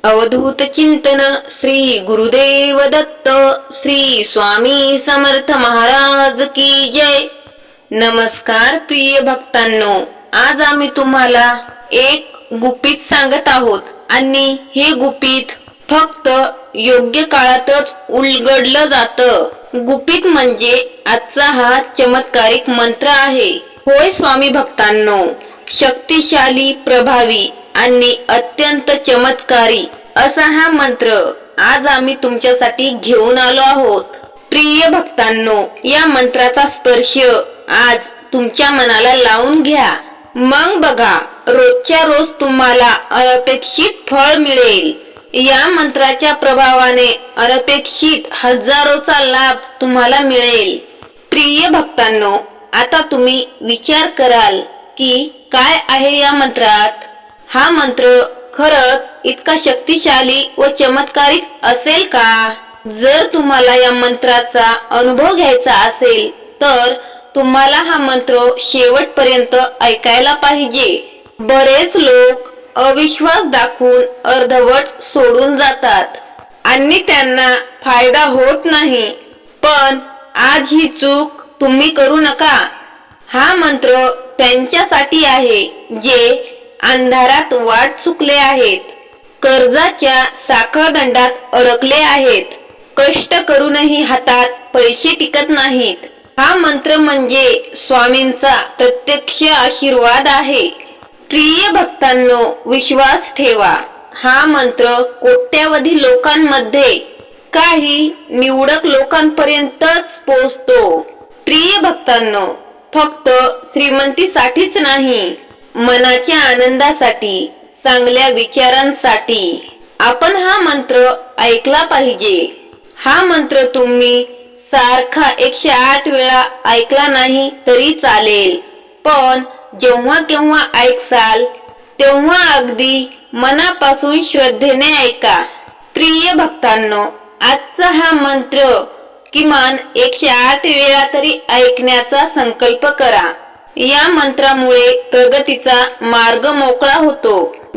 अवधूत चिंतन श्री गुरुदेव दत्त श्री स्वामी समर्थ महाराज की जय। नमस्कार प्रिय भक्तांनो, आज आम्ही तुम्हाला एक गुपित सांगत आहोत आणि हे गुपित फक्त योग्य काळातच उलगडलं जातं। गुपित म्हणजे आजचा हा चमत्कारिक मंत्र आहे। होय स्वामी भक्तांनो, शक्तिशाली, प्रभावी आणि अत्यंत चमत्कारी असा हा मंत्र आज आम्ही तुमच्यासाठी घेऊन आलो आहोत। प्रिय भक्तांनो, या मंत्राचा स्पर्श आज तुमच्या मनाला लावून घ्या, मग बघा रोजच्या रोज तुम्हाला अनपेक्षित फळ मिळेल। या मंत्राच्या प्रभावाने अनपेक्षित हजारोचा लाभ तुम्हाला मिळेल। प्रिय भक्तांनो, आता तुम्ही विचार कराल की काय आहे या मंत्रात। हा मंत्र खरंच इतका शक्तिशाली व चमत्कारिक असेल का? जर तुम्हाला या मंत्राचा अनुभव घ्यायचा असेल तर तुम्हाला हा मंत्र शेवटपर्यंत ऐकायला पाहिजे। बरेच लोक अविश्वास दाखवून अर्धवट सोडून जातात आणि त्यांना फायदा होत नाही, पण आज ही चूक तुम्ही करू नका। हा मंत्र त्यांच्यासाठी आहे जे अंधारात वाट चुकले आहेत, कर्जाच्या साखळदंडात अडकले आहेत, कष्ट करूनही हातात पैसे टिकत नाहीत। हा मंत्र म्हणजे स्वामींचा प्रत्यक्ष आशीर्वाद आहे। प्रिय भक्तांनो, विश्वास ठेवा, हा मंत्र कोट्यावधी लोकांमध्ये काही निवडक लोकांपर्यंतच पोहोचतो। प्रिय भक्तांनो, फक्त श्रीमंतीसाठीच नाही, मनाच्या आनंदासाठी, चांगल्या विचारांसाठी आपण हा मंत्र ऐकला पाहिजे। हा मंत्र तुम्ही सारखा 108 वेळा ऐकला नाही तरी चालेल, पण जेव्हा केव्हा ऐकसाल तेव्हा अगदी मनापासून श्रद्धेने ऐका। प्रिय भक्तांनो, आजचा हा मंत्र किमान 108 वेळा तरी ऐकण्याचा संकल्प करा। या मंत्रामुळे प्रगतीचा मार्ग मोकळा होतो।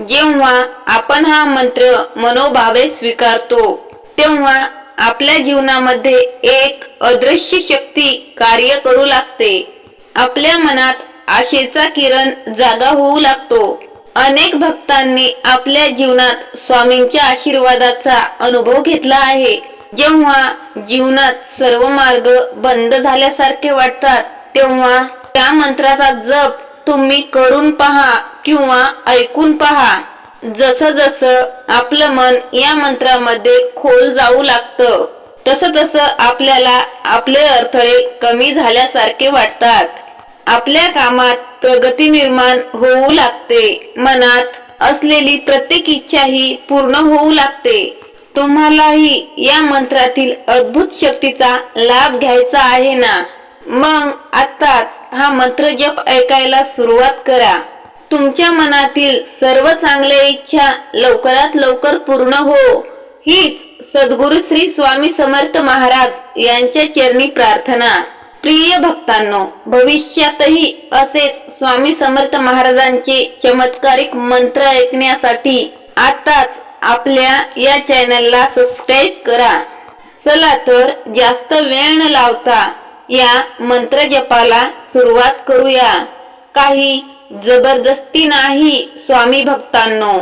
जेव्हा आपण हा मंत्र मनोभावे स्वीकारतो तेव्हा आपल्या जीवनामध्ये एक अदृश्य शक्ती कार्य करू लागते। आपल्या मनात आशेचा किरण जागा होऊ लागतो। अनेक भक्तांनी आपल्या जीवनात स्वामींच्या आशीर्वादाचा अनुभव घेतला आहे। जेव्हा जीवनात सर्व मार्ग बंद झाल्यासारखे वाटतात तेव्हा त्या मंत्राचा जप तुम्ही करून पहा किंवा ऐकून पहा। जसं जसं आपलं मन या मंत्रामध्ये खोल जाऊ लागतं तसं आपल्याला आपले अडथळे कमी झाल्यासारखे वाटतात। आपल्या कामात प्रगती निर्माण होऊ लागते, मनात असलेली प्रत्येक इच्छा ही पूर्ण होऊ लागते। तुम्हालाही या मंत्रातील अद्भुत शक्तीचा लाभ घ्यायचा आहे ना? मग आताच हा मंत्र जप ऐकायला सुरुवात करा। तुमच्या मनातील सर्व चांगल्या इच्छा लवकरात लवकर पूर्ण हो, हीच सद्गुरु श्री स्वामी समर्थ महाराज यांच्या चरणी प्रार्थना। प्रिय भक्तांनो, भविष्यातही असेच स्वामी समर्थ महाराजांचे चमत्कारिक मंत्र ऐकण्यासाठी आताच आपल्या या चॅनलला सबस्क्राईब करा। चला तर जास्त वेळ न लावता या मंत्र जपाला सुरुवात करूया। काही जबरदस्ती नाही स्वामी भक्तांनो,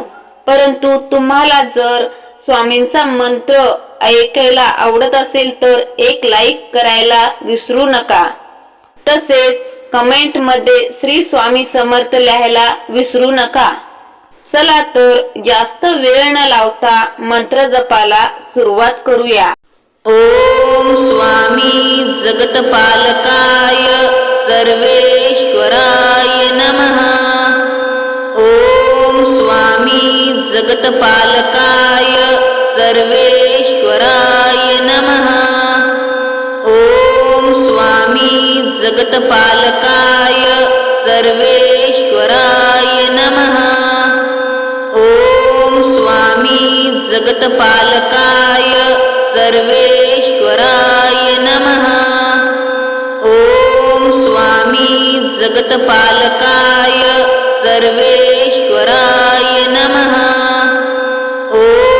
परंतु तुम्हाला जर स्वामींचा मंत्र ऐकायला आवडत असेल तर एक लाईक करायला विसरू नका। तसेच कमेंट मध्ये श्री स्वामी समर्थ लिहायला विसरू नका। चला तर जास्त वेळ न लावता मंत्र जपाला सुरुवात करूया। ओम स्वामी जगतपालकाय सर्वेश्वराय नमः। ओम स्वामी जगतपालकाय सर्वेश्वराय नमः। ओम स्वामी जगतपालकाय सर्वेश्वराय नमः। ओम स्वामी जगतपालकाय सर्वेश्वराय नमः। ओम स्वामी जगतपालकाय सर्वेश्वराय नमः। ओम